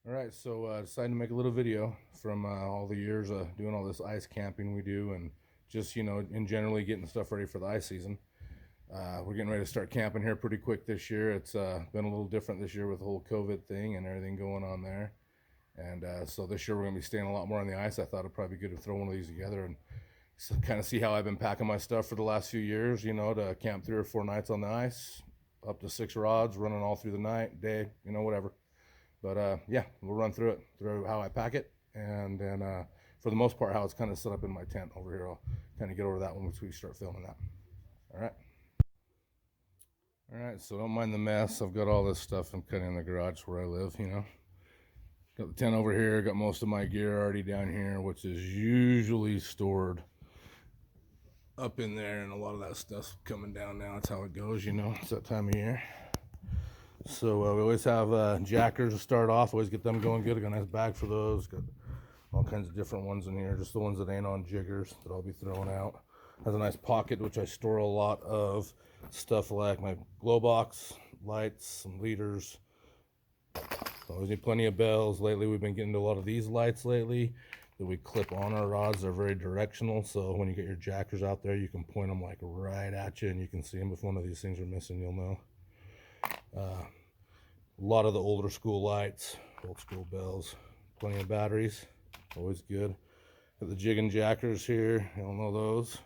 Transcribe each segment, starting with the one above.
All right, so decided to make a little video from all the years doing all this ice camping we do, and just in generally getting stuff ready for the ice season. We're getting ready to start camping here pretty quick this year. It's been a little different this year with the whole COVID thing and everything going on there. And so this year we're gonna be staying a lot more on the ice. I thought it'd probably be good to throw one of these together and kind of see how I've been packing my stuff for the last few years. To camp 3 or 4 nights on the ice, up to 6 rods, running all through the night, day, whatever. But yeah, we'll run through it, through how I pack it, and then for the most part, how it's kind of set up in my tent over here. I'll kind of get over that once we start filming that. All right. All right, so don't mind the mess. I've got all this stuff. I'm kind of in the garage where I live, Got the tent over here. Got most of my gear already down here, which is usually stored up in there, and a lot of that stuff's coming down now. That's how it goes, It's that time of year. So we always have jackers to start off. Always get them going good. I got a nice bag for those. Got all kinds of different ones in here. Just the ones that ain't on jiggers that I'll be throwing out. Has a nice pocket which I store a lot of stuff like my glow box, lights, some leaders. Always need plenty of bells. Lately we've been getting to a lot of these lights lately that we clip on our rods. They're very directional, so when you get your jackers out there, you can point them like right at you and you can see them. If one of these things are missing, you'll know. A lot of the older school lights, old school bells, plenty of batteries, always good. Got the jig and jackers here, you all know those.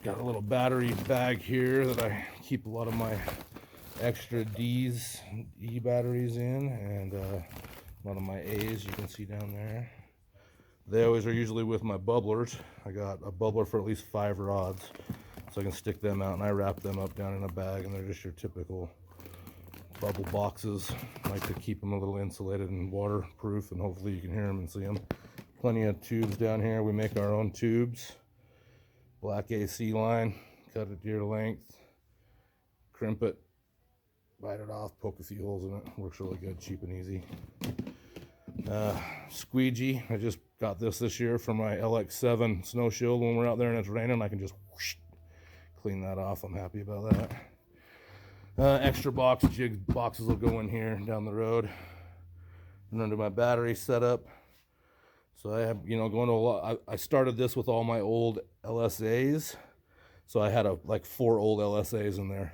Got a little battery bag here that I keep a lot of my extra D's, E batteries in, and a lot of my A's you can see down there. They always are usually with my bubblers. I got a bubbler for at least 5 rods, so I can stick them out, and I wrap them up down in a bag, and they're just your typical bubble boxes. I like to keep them a little insulated and waterproof, and hopefully you can hear them and see them. Plenty of tubes down here. We make our own tubes. Black AC line, cut it to your length, crimp it, bite it off, poke a few holes in it. Works really good, cheap and easy. Squeegee, I just got this year for my LX7 snow shield. When we're out there and it's raining, I can just whoosh, clean that off. I'm happy about that. Extra box jig boxes will go in here down the road. And under my battery setup. So I have, going to a lot. I started this with all my old LSAs. So I had like 4 old LSAs in there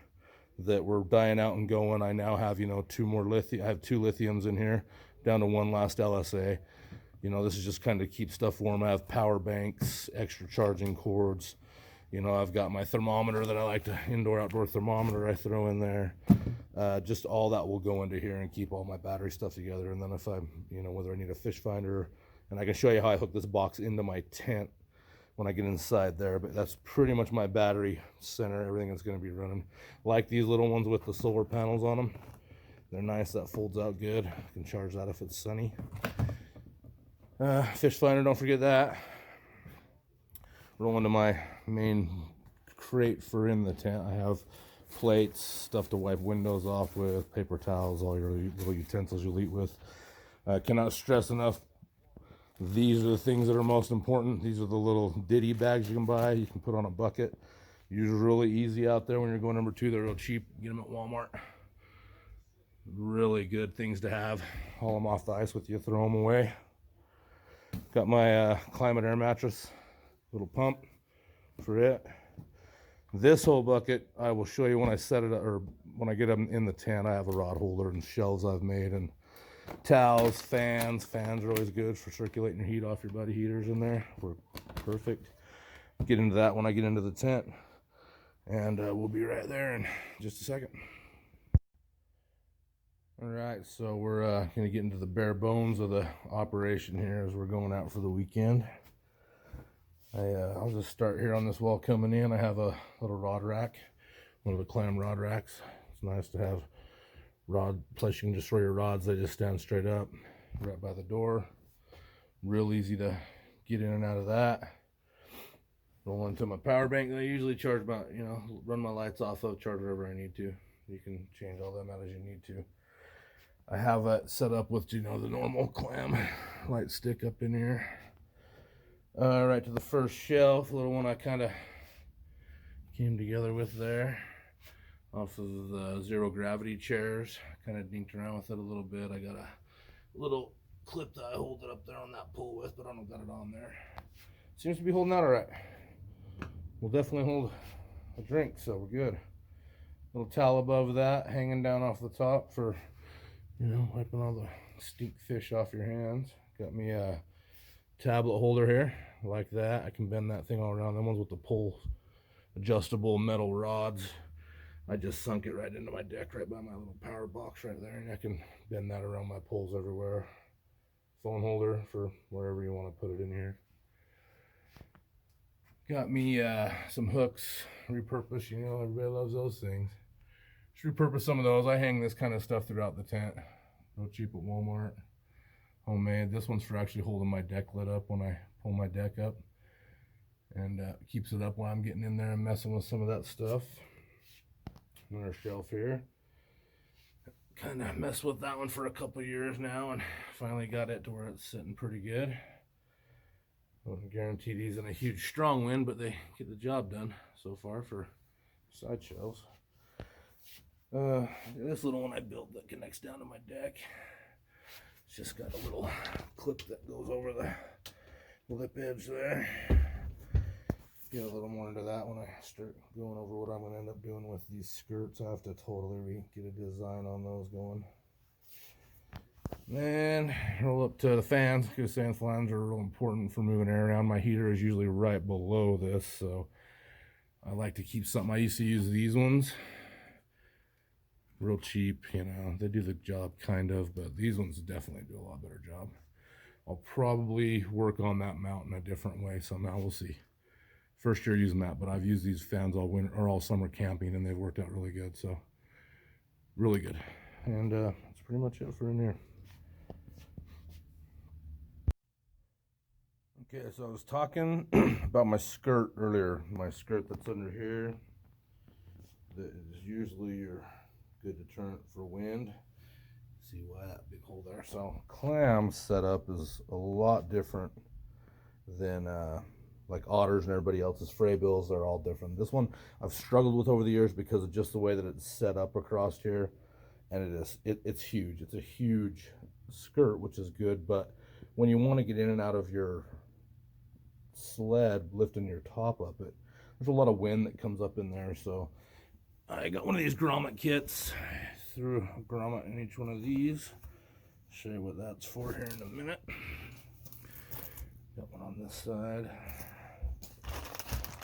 that were dying out and going. I now have, 2 more lithium. I have 2 lithiums in here, down to 1 last LSA. This is just kind of keep stuff warm. I have power banks, extra charging cords. I've got my thermometer that I like to, indoor-outdoor thermometer I throw in there. Just all that will go into here and keep all my battery stuff together. And then if I, whether I need a fish finder, and I can show you how I hook this box into my tent when I get inside there, but that's pretty much my battery center, everything that's going to be running. Like these little ones with the solar panels on them. They're nice, that folds out good. I can charge that if it's sunny. Fish finder, don't forget that. Roll into my main crate for in the tent. I have plates, stuff to wipe windows off with, paper towels, all your little utensils you'll eat with. I cannot stress enough, these are the things that are most important. These are the little ditty bags you can buy. You can put on a bucket. Usually really easy out there when you're going number 2. They're real cheap. Get them at Walmart. Really good things to have. Haul them off the ice with you, throw them away. Got my Climate Air mattress, little pump for it. This whole bucket, I will show you when I set it up, or when I get them in the tent. I have a rod holder and shelves I've made, and towels, fans. Fans are always good for circulating your heat off your buddy heaters in there. Work perfect. Get into that when I get into the tent, and we'll be right there in just a second. All right, so we're going to get into the bare bones of the operation here as we're going out for the weekend. I'll just start here on this wall coming in. I have a little rod rack, one of the clam rod racks. It's nice to have rod place. You can just throw your rods, they just stand straight up right by the door. Real easy to get in and out of that. Roll into my power bank that I usually charge about, run my lights off of, charge wherever I need to. You can change all them out as you need to. I have it set up with, the normal clam light stick up in here. Right to the first shelf, little one I kind of came together with there. Off of the zero gravity chairs. Kind of dinked around with it a little bit. I got a little clip that I hold it up there on that pole with, but I don't got it on there. Seems to be holding out all right. We'll definitely hold a drink, so we're good. Little towel above that, hanging down off the top for, you know, wiping all the stink fish off your hands. Got me a tablet holder here, like that. I can bend that thing all around. Them ones with the pole adjustable metal rods. I just sunk it right into my deck, right by my little power box right there, and I can bend that around my poles everywhere. Phone holder for wherever you want to put it in here. Got me some hooks, repurposed, you know, everybody loves those things. Just repurpose some of those. I hang this kind of stuff throughout the tent. Real cheap at Walmart. Homemade. This one's for actually holding my deck lid up when I pull my deck up. And keeps it up while I'm getting in there and messing with some of that stuff. Another shelf here. Kind of messed with that one for a couple years now and finally got it to where it's sitting pretty good. I wouldn't guarantee these in a huge strong wind, but they get the job done so far for side shelves. This little one I built that connects down to my deck. It's just got a little clip that goes over the lip edge there. Get a little more into that when I start going over what I'm going to end up doing with these skirts. I have to totally get a design on those going. Then roll up to the fans, because fans are real important for moving air around. My heater is usually right below this, so I like to keep something. I used to use these ones. Real cheap, you know, they do the job kind of, but these ones definitely do a lot better job. I'll probably work on that mount in a different way somehow. We'll see. First year using that, but I've used these fans all winter or all summer camping, and they've worked out really good. So really good. And that's pretty much it for in here. Okay, so I was talking about my skirt earlier. My skirt that's under here, that is usually your good deterrent for wind. See why that big hole there. So clam setup is a lot different than like Otters and everybody else's fray bills. Are all different. This one I've struggled with over the years because of just the way that it's set up across here, and it's huge. It's a huge skirt, which is good, but when you want to get in and out of your sled, lifting your top up, there's a lot of wind that comes up in there. So I got one of these grommet kits. Threw a grommet in each one of these. Show you what that's for here in a minute. Got one on this side.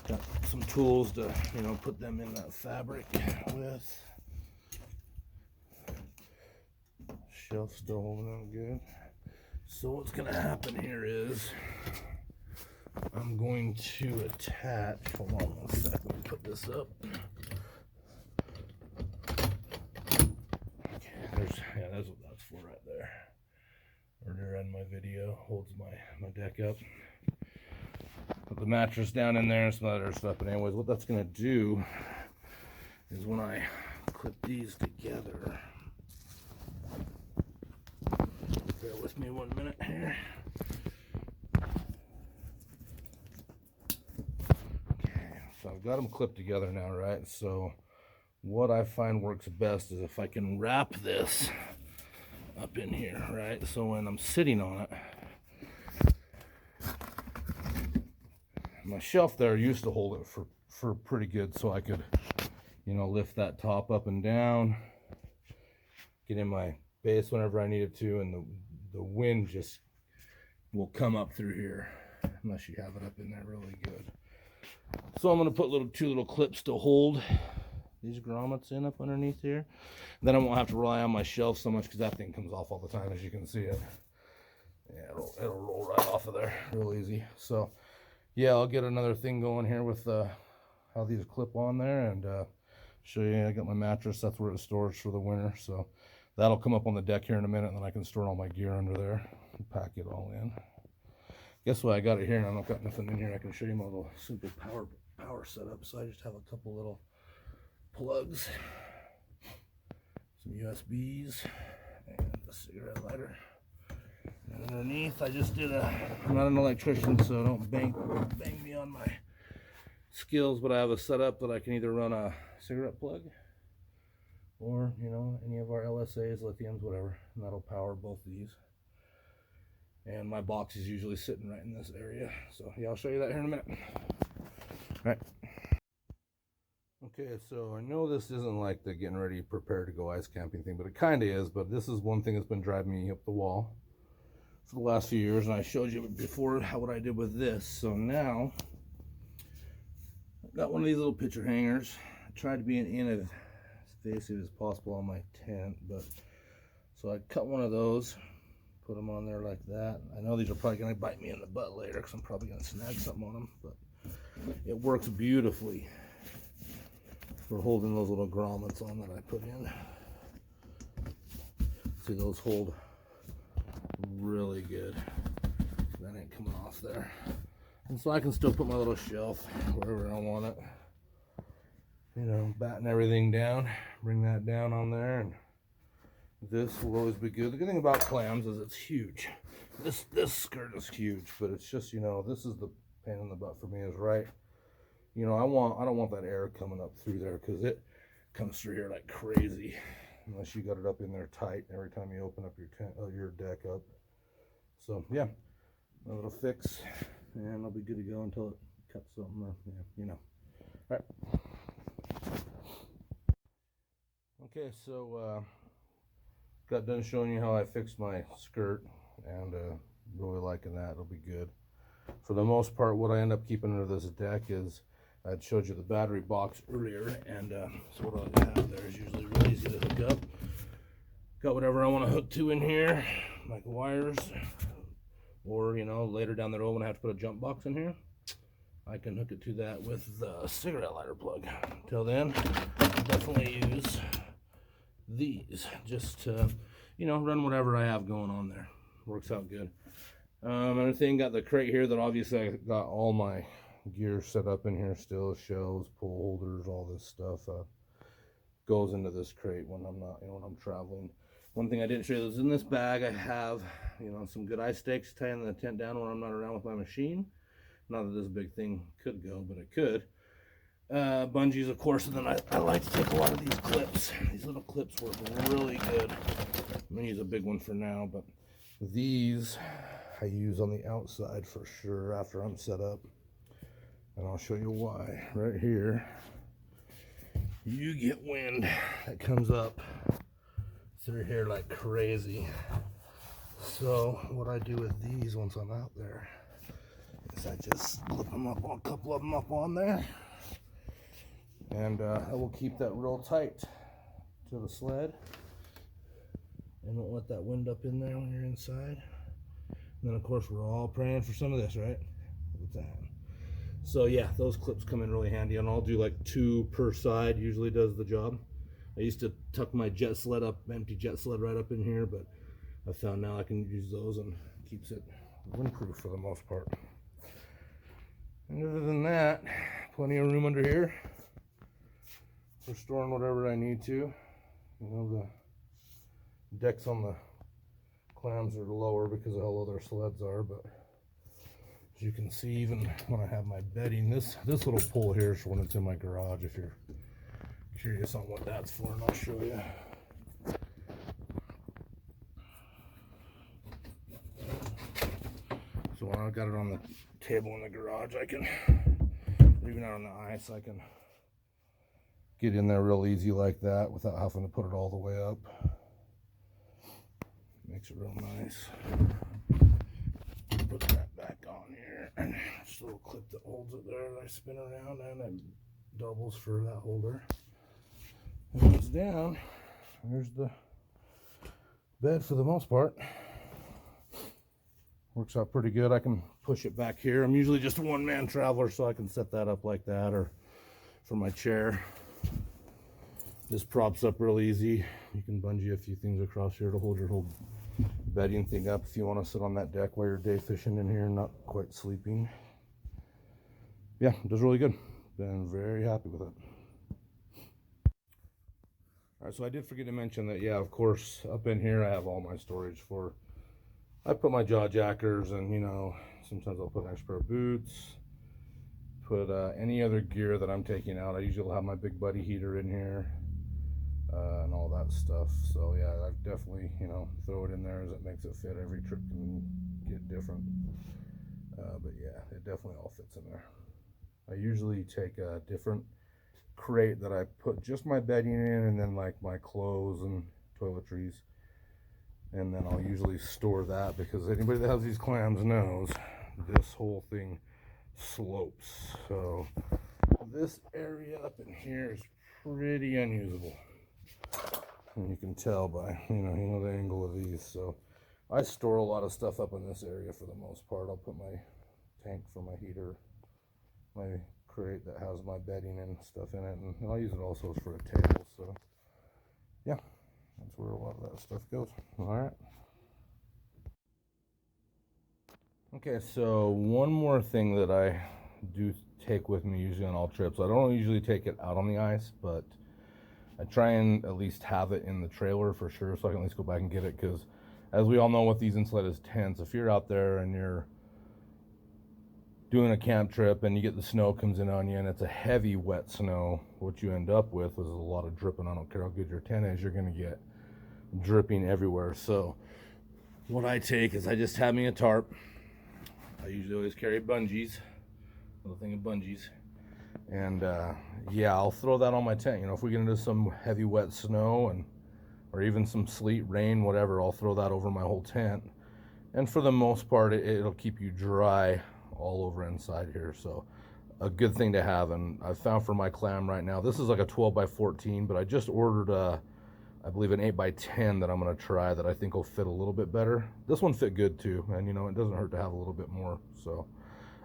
Got some tools to, you know, put them in that fabric with. Shelf still holding on good. So what's gonna happen here is I'm going to attach, hold on one sec, let me put this up. Okay, that's what that's for right there. Earlier in my video, holds my deck up. Put the mattress down in there and some other stuff, but anyways, what that's gonna do is when I clip these together, bear with me 1 minute here. So I've got them clipped together now, right? So what I find works best is if I can wrap this up in here, right? So when I'm sitting on it, my shelf there used to hold it for pretty good, so I could, you know, lift that top up and down, get in my base whenever I needed to, and the wind just will come up through here unless you have it up in there really good. So I'm going to put two little clips to hold these grommets in up underneath here. Then I won't have to rely on my shelf so much because that thing comes off all the time, as you can see it. Yeah, it'll roll right off of there real easy. So yeah, I'll get another thing going here with how these clip on there and show you. I got my mattress. That's where it stores for the winter. So that'll come up on the deck here in a minute, and then I can store all my gear under there and pack it all in. Guess what? I got it here, and I don't got nothing in here. I can show you my little simple power setup. So I just have a couple little plugs, some USBs, and a cigarette lighter. And underneath, I just did I'm not an electrician, so don't bang me on my skills, but I have a setup that I can either run a cigarette plug or, you know, any of our LSAs, lithiums, whatever, and that'll power both these. And my box is usually sitting right in this area. So yeah, I'll show you that here in a minute. All right. Okay, so I know this isn't like the getting ready, prepare to go ice camping thing, but it kind of is. But this is one thing that's been driving me up the wall for the last few years, and I showed you before what I did with this. So now I got one of these little picture hangers. I tried to be in as evasive as possible on my tent, but so I cut one of those, put them on there like that. I know these are probably going to bite me in the butt later because I'm probably going to snag something on them, but it works beautifully for holding those little grommets on that I put in. See, those hold really good. That ain't coming off there. And so I can still put my little shelf wherever I want it. You know, batten everything down, bring that down on there, and this will always be good. The good thing about clams is it's huge. This skirt is huge, but it's just, you know, this is the pain in the butt for me is right. You know, I don't want that air coming up through there because it comes through here like crazy unless you got it up in there tight every time you open up your tent, your deck up. So yeah, a little fix, and I'll be good to go until it cuts something or, yeah, you know. All right. Okay, so got done showing you how I fixed my skirt, and really liking that. It'll be good. For the most part, what I end up keeping under this deck is, I showed you the battery box earlier, and so what I have there is usually really easy to hook up. Got whatever I want to hook to in here, like wires, or, you know, later down the road when I have to put a jump box in here, I can hook it to that with the cigarette lighter plug. Until then, I'll definitely use these just to, you know, run whatever I have going on there. Works out good. Another thing, got the crate here that obviously I got all my gear set up in here still, shelves, pole holders, all this stuff goes into this crate when I'm not, you know, when I'm traveling. One thing I didn't show you is in this bag I have, you know, some good ice stakes tying the tent down when I'm not around with my machine. Not that this big thing could go, but it could. Bungees, of course, and then I like to take a lot of these clips. These little clips work really good. I'm gonna use a big one for now, but these I use on the outside for sure after I'm set up, and I'll show you why. Right here, you get wind that comes up through here like crazy. So what I do with these once I'm out there is I just clip them up, a couple of them up on there, and I will keep that real tight to the sled and don't let that wind up in there when you're inside. And then of course we're all praying for some of this, right? With that. So yeah, those clips come in really handy, and I'll do like 2 per side, usually does the job. I used to tuck my jet sled up, empty jet sled right up in here, but I found now I can use those and keeps it windproof for the most part. And other than that, plenty of room under here for storing whatever I need to. You know, the decks on the clams are lower because of how low their sleds are, but as you can see, even when I have my bedding, this little pole here is when it's in my garage, if you're curious on what that's for, and I'll show you. So when I've got it on the table in the garage, I can, even out on the ice, I can get in there real easy like that without having to put it all the way up. Makes it real nice. Put that back on here, and just a little clip that holds it there that I spin around, and it doubles for that holder. And it's down. There's the bed for the most part. Works out pretty good. I can push it back here. I'm usually just a one-man traveler, so I can set that up like that, or for my chair. This props up real easy. You can bungee a few things across here to hold your whole bedding thing up if you want to sit on that deck while you're day fishing in here and not quite sleeping. Yeah, it does really good. Been very happy with it. All right, so I did forget to mention that, yeah, of course, up in here I have all my storage for, I put my jaw jackers, and, you know, sometimes I'll put an extra pair of boots, put any other gear that I'm taking out. I usually have my big buddy heater in here, and all that stuff. So yeah, I definitely, you know, throw it in there as it makes it fit. Every trip can get different. But yeah, it definitely all fits in there. I usually take a different crate that I put just my bedding in, and then like my clothes and toiletries, and then I'll usually store that, because anybody that has these clams knows this whole thing slopes. So this area up in here is pretty unusable, and you can tell by you know the angle of these. So I store a lot of stuff up in this area for the most part. I'll put my tank for my heater, my crate that has my bedding and stuff in it, and I'll use it also for a table. So yeah, that's where a lot of that stuff goes. All right. Okay, so one more thing that I do take with me usually on all trips. I don't usually take it out on the ice, but I try and at least have it in the trailer for sure, so I can at least go back and get it, because as we all know with these insulated tents, if you're out there and you're doing a camp trip and you get the snow comes in on you and it's a heavy wet snow, what you end up with is a lot of dripping. I don't care how good your tent is, you're going to get dripping everywhere. So what I take is I just have me a tarp. I usually always carry bungees, a little thing of bungees, and yeah, I'll throw that on my tent. You know, if we get into some heavy wet snow and or even some sleet, rain, whatever, I'll throw that over my whole tent, and for the most part it'll keep you dry all over inside here. So a good thing to have. And I've found for my clam right now, this is like a 12 by 14, but I just ordered I believe an 8 by 10 that I'm going to try that I think will fit a little bit better. This one fit good too, and you know, it doesn't hurt to have a little bit more. So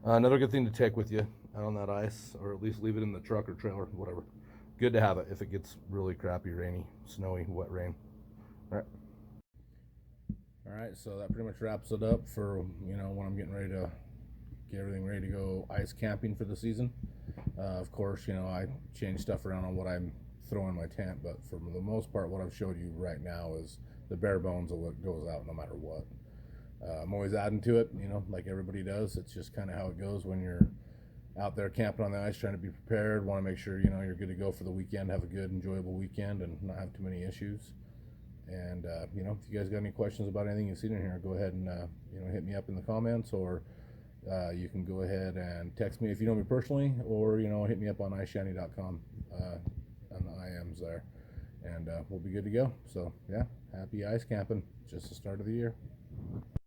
another good thing to take with you out on that ice, or at least leave it in the truck or trailer, whatever. Good to have it if it gets really crappy, rainy, snowy, wet rain. All right, so that pretty much wraps it up for, you know, when I'm getting ready to get everything ready to go ice camping for the season. Of course, you know, I change stuff around on what I'm throwing in my tent, but for the most part, what I've showed you right now is the bare bones of what goes out no matter what. I'm always adding to it, you know, like everybody does. It's just kind of how it goes when you're out there camping on the ice, trying to be prepared, want to make sure, you know, you're good to go for the weekend, have a good, enjoyable weekend, and not have too many issues. And, you know, if you guys got any questions about anything you've seen in here, go ahead and, you know, hit me up in the comments, or you can go ahead and text me if you know me personally, or, you know, hit me up on iceshanty.com on the IMs there, and we'll be good to go. So, yeah, happy ice camping. Just the start of the year.